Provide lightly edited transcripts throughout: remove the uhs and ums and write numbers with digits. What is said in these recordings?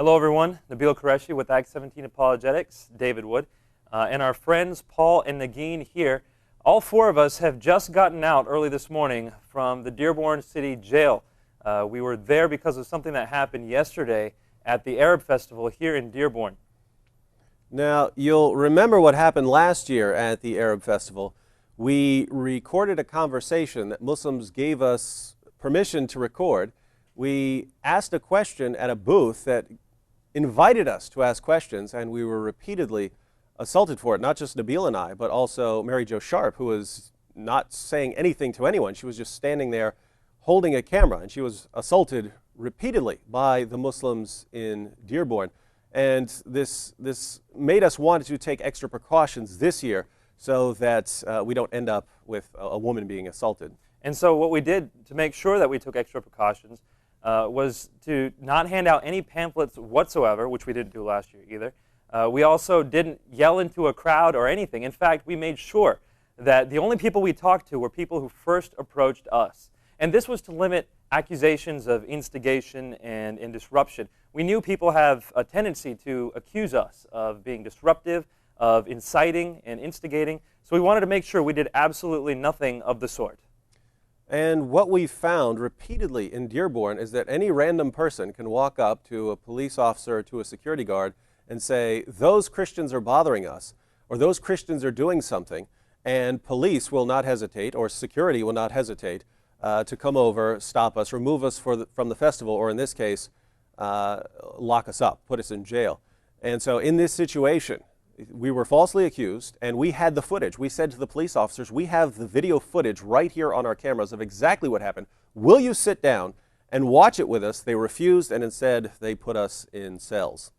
Hello everyone, Nabeel Qureshi with Act 17 Apologetics, David Wood, and our friends Paul and Nagin here. All four of us have just gotten out early this morning from the Dearborn City Jail. We were there because of something that happened yesterday at the Arab Festival here in Dearborn. Now, you'll remember what happened last year at the Arab Festival. We recorded a conversation that Muslims gave us permission to record. We asked a question at a booth that invited us to ask questions, and we were repeatedly assaulted for it. Not just Nabeel and I, but also Mary Jo Sharp, who was not saying anything to anyone. She was just standing there holding a camera, and she was assaulted repeatedly by the Muslims in Dearborn. And this made us want to take extra precautions this year so that we don't end up with a woman being assaulted. And so what we did to make sure that we took extra precautions was to not hand out any pamphlets whatsoever, which we didn't do last year either. We also didn't yell into a crowd or anything. In fact, we made sure that the only people we talked to were people who first approached us. And this was to limit accusations of instigation and disruption. We knew people have a tendency to accuse us of being disruptive, of inciting and instigating, so we wanted to make sure we did absolutely nothing of the sort. And what we found repeatedly in Dearborn is that any random person can walk up to a police officer or to a security guard and say, those Christians are bothering us, or those Christians are doing something, and police will not hesitate, or security will not hesitate, to come over, stop us, remove us from the festival, or in this case, lock us up, put us in jail. And so in this situation, we were falsely accused, and we had the footage. We said to the police officers, we have the video footage right here on our cameras of exactly what happened. Will you sit down and watch it with us? They refused, and instead they put us in cells.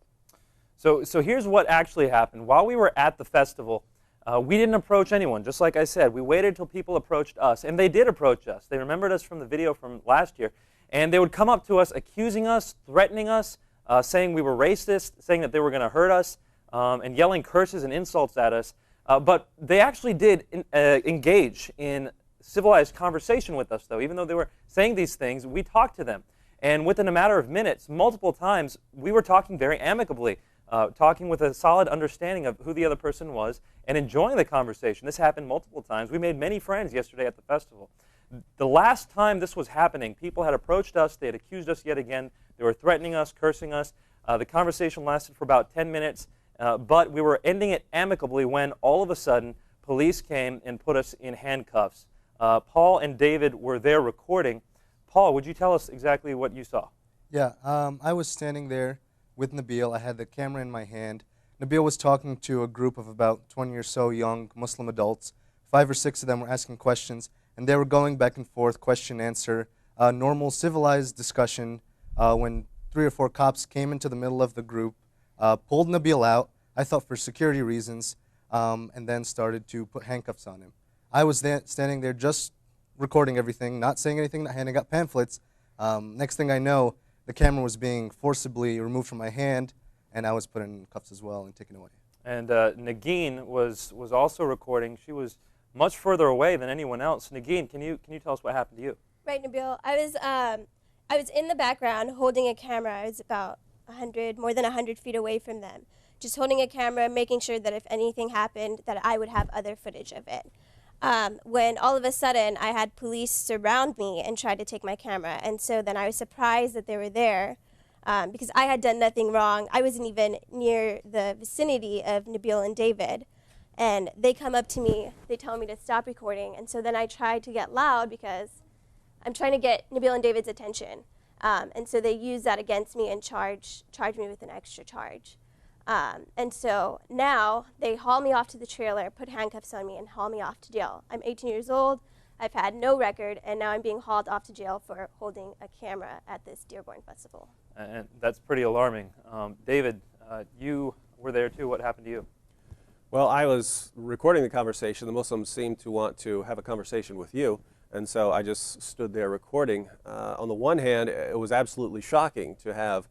So here's what actually happened. While we were at the festival, we didn't approach anyone. Just like I said, we waited until people approached us, and they did approach us. They remembered us from the video from last year, and they would come up to us accusing us, threatening us, saying we were racist, saying that they were going to hurt us, and yelling curses and insults at us. But they actually did engage in civilized conversation with us, though. Even though they were saying these things, we talked to them. And within a matter of minutes, multiple times, we were talking very amicably, talking with a solid understanding of who the other person was and enjoying the conversation. This happened multiple times. We made many friends yesterday at the festival. The last time this was happening, people had approached us. They had accused us yet again. They were threatening us, cursing us. The conversation lasted for about 10 minutes. But we were ending it amicably when all of a sudden police came and put us in handcuffs. Paul and David were there recording. Paul, would you tell us exactly what you saw? Yeah, I was standing there with Nabeel. I had the camera in my hand. Nabeel was talking to a group of about 20 or so young Muslim adults. 5 or 6 of them were asking questions, and they were going back and forth, question, answer, normal civilized discussion when 3 or 4 cops came into the middle of the group, pulled Nabeel out, I thought for security reasons, and then started to put handcuffs on him. I was standing there just recording everything, not saying anything, not handing out pamphlets. Next thing I know, the camera was being forcibly removed from my hand, and I was put in cuffs as well and taken away. And Nagin was also recording. She was much further away than anyone else. Nagin, can you tell us what happened to you? Right, Nabeel. I was in the background holding a camera. I was about more than 100 feet away from them, just holding a camera, making sure that if anything happened, that I would have other footage of it. When all of a sudden I had police surround me and try to take my camera, and so then I was surprised that they were there because I had done nothing wrong. I wasn't even near the vicinity of Nabeel and David, and they come up to me, they tell me to stop recording, and so then I tried to get loud because I'm trying to get Nabeel and David's attention, and so they use that against me and charge me with an extra charge. And so now they haul me off to the trailer, put handcuffs on me, and haul me off to jail. I'm 18 years old, I've had no record, and now I'm being hauled off to jail for holding a camera at this Dearborn festival. And that's pretty alarming. David, you were there too. What happened to you? Well, I was recording the conversation. The Muslims seemed to want to have a conversation with you, and so I just stood there recording. On the one hand, it was absolutely shocking to have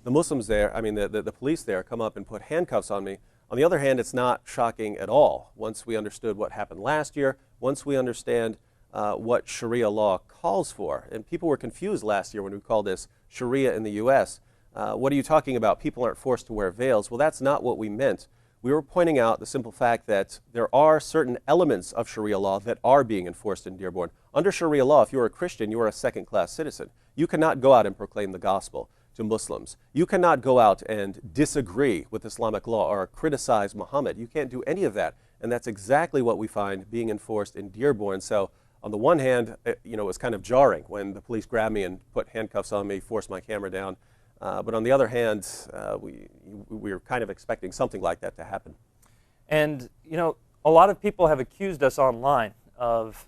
the Muslims there, the police there, come up and put handcuffs on me. On the other hand, it's not shocking at all. Once we understood what happened last year, once we understand what Sharia law calls for, and people were confused last year when we called this Sharia in the U.S. What are you talking about? People aren't forced to wear veils. Well, that's not what we meant. We were pointing out the simple fact that there are certain elements of Sharia law that are being enforced in Dearborn. Under Sharia law, if you're a Christian, you are a second-class citizen. You cannot go out and proclaim the gospel to Muslims. You cannot go out and disagree with Islamic law or criticize Muhammad. You can't do any of that. And that's exactly what we find being enforced in Dearborn. So on the one hand, it was kind of jarring when the police grabbed me and put handcuffs on me, forced my camera down. But on the other hand, we were kind of expecting something like that to happen. And, a lot of people have accused us online of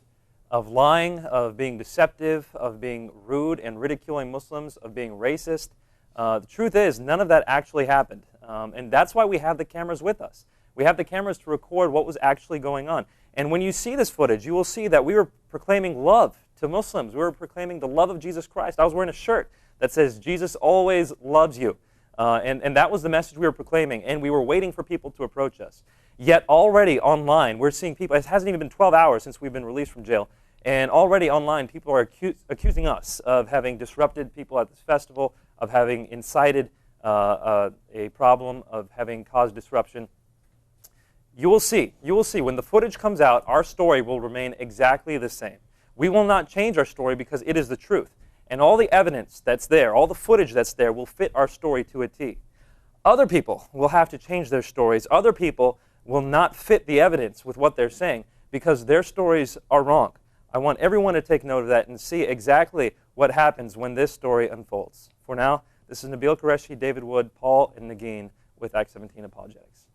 lying, of being deceptive, of being rude and ridiculing Muslims, of being racist. The truth is, none of that actually happened. And that's why we have the cameras with us. We have the cameras to record what was actually going on. And when you see this footage, you will see that we were proclaiming love to Muslims. We were proclaiming the love of Jesus Christ. I was wearing a shirt that says, Jesus always loves you. And that was the message we were proclaiming. And we were waiting for people to approach us. Yet already online, we're seeing people, it hasn't even been 12 hours since we've been released from jail. And already online, people are accusing us of having disrupted people at this festival, of having incited a problem, of having caused disruption. You will see, when the footage comes out, our story will remain exactly the same. We will not change our story because it is the truth. And all the evidence that's there, all the footage that's there will fit our story to a T. Other people will have to change their stories. Other people will not fit the evidence with what they're saying because their stories are wrong. I want everyone to take note of that and see exactly what happens when this story unfolds. For now, this is Nabeel Qureshi, David Wood, Paul, and Nagin with Act 17 Apologetics.